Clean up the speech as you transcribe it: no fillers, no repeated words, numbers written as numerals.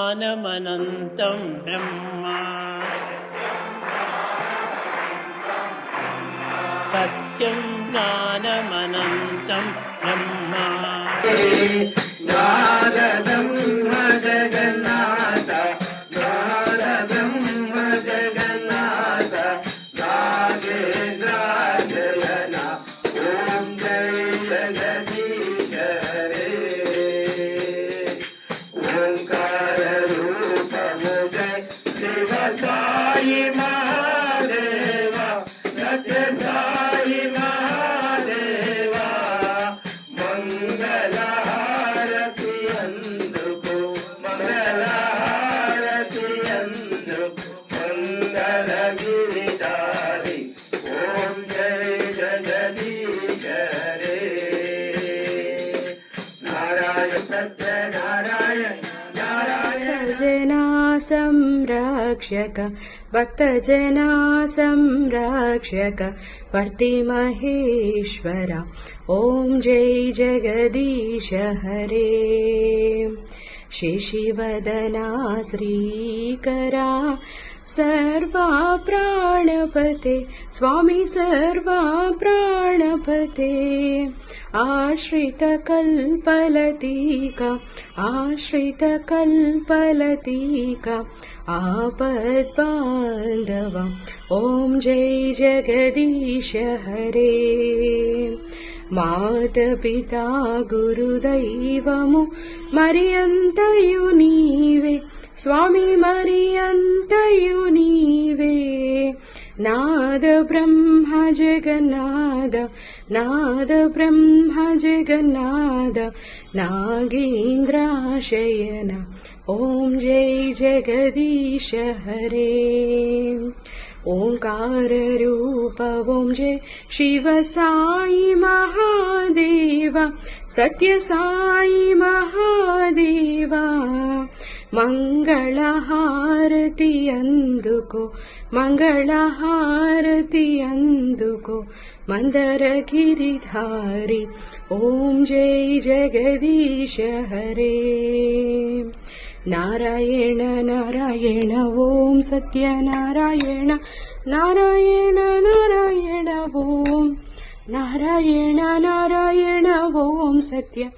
ज्ञानमनन्तं ब्रह्म सत्यं ज्ञानमनन्तं ब्रह्म ब्रह्म जगन्नाथ ब्रह्म जगन्नाथ नागेन्द्राजयना ओम जय जगदीश हरे ओंकार रूप जय शिव साई महादेवा सत्य साई महादेवा मंगल हारति अंदुको मंगल हारति अंदुको मंगल गिरिधारी ओम जय जगदीश हरे नारायण सत्य नारायण जना संरक्षक भक्तजना संरक्षक वर्ति महेश्वर ओम जय जगदीश हरे शेषिवदना श्रीकरा सर्वा प्राणपते स्वामी सर्वा प्राणपते आश्रितकल्पलतिका आश्रितकल्पलतिका आपद्बान्धव ॐ जय जगदीश हरे मातपिता गुरुदैवमु मरियन्तयु नीवे स्वामी मरियन्तयु नीवे नाद ब्रह्म जगन्नाथ नाद ब्रह्म जगन्नाथ नागेन्द्राशयन ॐ जय जगदीश हरे ओंकार रूप ओम जय शिव साई महादेव सत्य साई महादेवा मंगल हारति अंदुको मंगल हारति अंदुको मंदर गिरिधारी ओम जय जगदीश हरे नारायण नारायण ओम सत्य नारायण नारायण नारायण ओम नारायण नारायण ओम सत्य